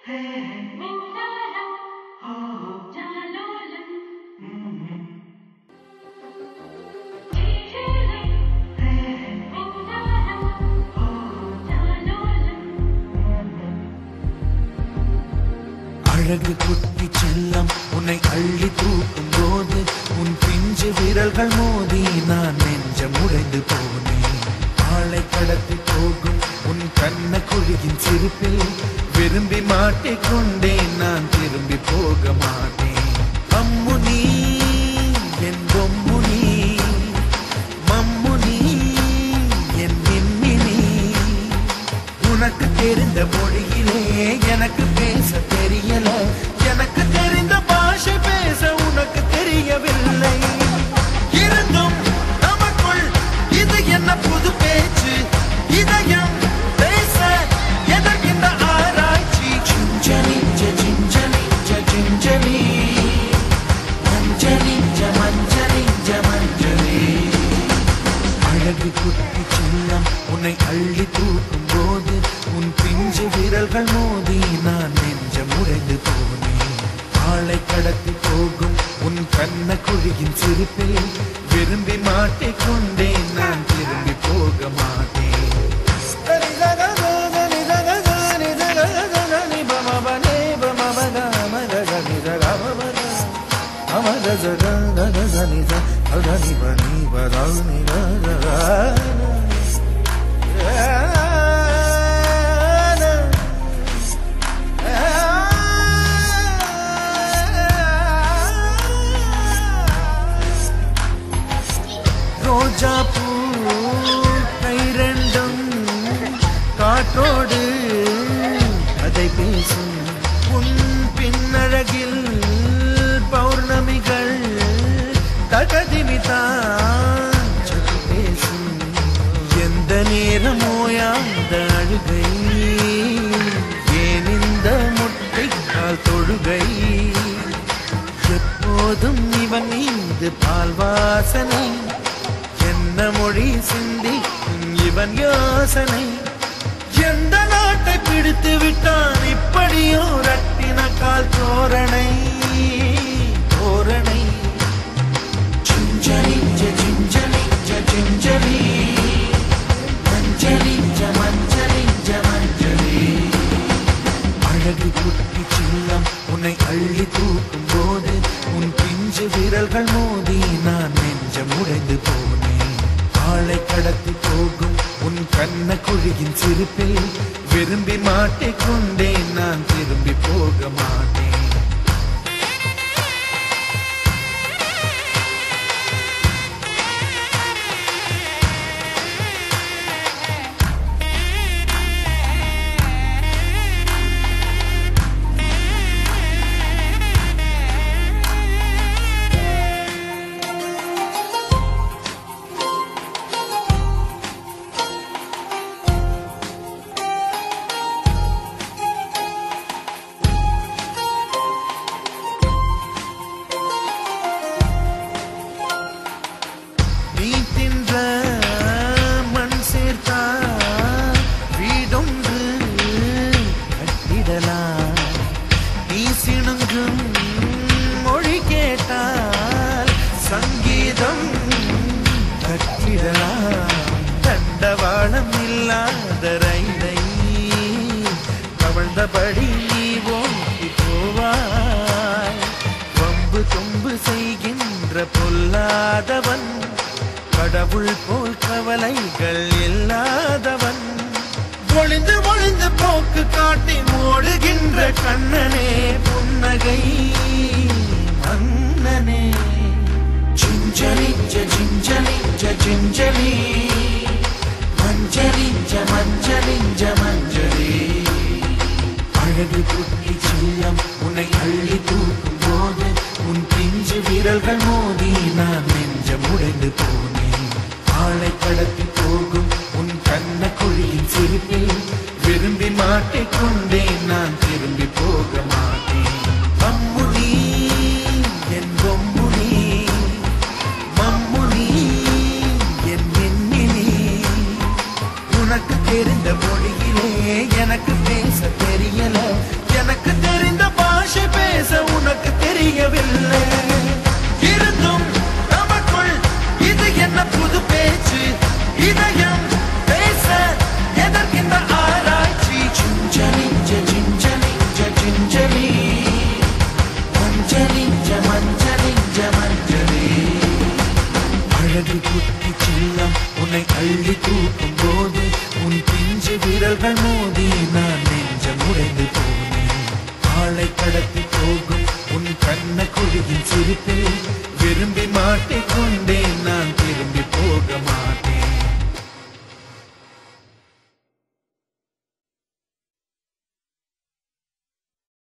அழகு குட்டி செல்லம் உன்னை அள்ளி தூக்கும் போது உன் பிஞ்சு விரல்கள் மோதி நான் நெஞ்சம் உடைந்து போனேன். ஆளை கடத்தி போகும் உன் கண்ண குழியின் சிரிப்பில் விரும்பி மாட்டிக்கொண்டேன். நான் திரும்பி போக மாட்டேன். அம்முனி என் பொம்முனி, மம்முனி என் மின்மினி. உனக்கு தெரிந்த மொழியிலே எனக்கு பேச தெரியல. எனக்கு தெரிந்த பாஷை பேச உனக்கு தெரியவில்லை. இருந்தும் நமக்குள் இது என்ன புது பேச்சு? இதயம் பேச எதற்கின்ற ஆராய்ச்சி? Gingelly gingelly gingelly மஞ்சளி மஞ்சளி மஞ்சளி. அழகு குட்டி செல்லம் உன்னை அள்ளி தூக்கும் போது உன் பிஞ்சு விரல்கள் மோதி நான் நெஞ்சம் உடைந்து போனேன். ஆளை கடத்தி போகும் உன் கண்ண குழியின் சிரிப்பில் விரும்பி மாட்டிக்கொண்டேன். நான் திரும்பி போக மாட்டேன். ரோஜா பூ கை ரெண்டும் காற்றோடு அதை பேசும். உன் பின்னழகில் பௌர்ணமிகள் தகதிமிதான் பேசும். எந்த நேரமோயாத அழுகை, ஏன் இந்த முட்டைக்கால் தொழுகை? எப்போதும் இவன் மீது பால் வாசனை, என்ன மொழி சிந்திக்கும் இவன் யோசனை? எந்த நாட்டை பிடித்து விட்டான் இப்படியோ ரட்டின கால் தோரணை தோரணை. Gingelly gingelly gingelly மஞ்சளி மஞ்சளி மஞ்சளி. அழகு குட்டி செல்லம் உன்னை அள்ளி தூக்கும் போது உன் பிஞ்சு விரல்கள் மோதி நான் நெஞ்சம் உடைந்து போனேன். ஆளை கடத்தி போகும் உன் கண்ண குழியின் சிரிப்பில் விரும்பி மாட்டிக்கொண்டேன். நான் திரும்பி போக மாட்டேன். நீ சிணுங்கும் மொழி கேட்டால் சங்கீதம் கட்டிடலாம். தண்டவாளம் இல்லாத ரயிலை கவழ்ந்தபடி நீ ஓட்டி போவாய். வம்பு தும்பு செய்கின்ற பொல்லாதவன், கடவுள் போல் கவலைகள் இல்லாதவன். ஒளிந்து ஒளிந்து போக்கு காட்டி ஓடுகின்ற கண்ணனே புன்னகை மன்னனே. Gingelly gingelly gingelly மஞ்சளி மஞ்சளி மஞ்சளி. அழகு குட்டி செல்லம் உன்னை அள்ளி தூக்கும் போது உன் பிஞ்சு விரல்கள் மோதி நான் நெஞ்சம் உடைந்து போனேன். ஆளை கடத்தி போகும் உன் கண்ண குழியின் சிரிப்பில் விரும்பி மாட்டிக்கொண்டேன். நான் திரும்பி போக மாட்டேன். அம்முனி என் பொம்முனி, மம்முனி என் மின்மினி. உனக்கு தெரிந்த மொழியிலே எனக்கு பேச தெரியல. எனக்கு அழகு குட்டி செல்லம் உன்னை அள்ளி தூக்கும் போது உன் பிஞ்சு விரல்கள் மோதி நான் நெஞ்சம் உடைந்து போனேன். ஆளை கடத்தி போகும் உன் கண்ண குழியின் சிரிப்பில்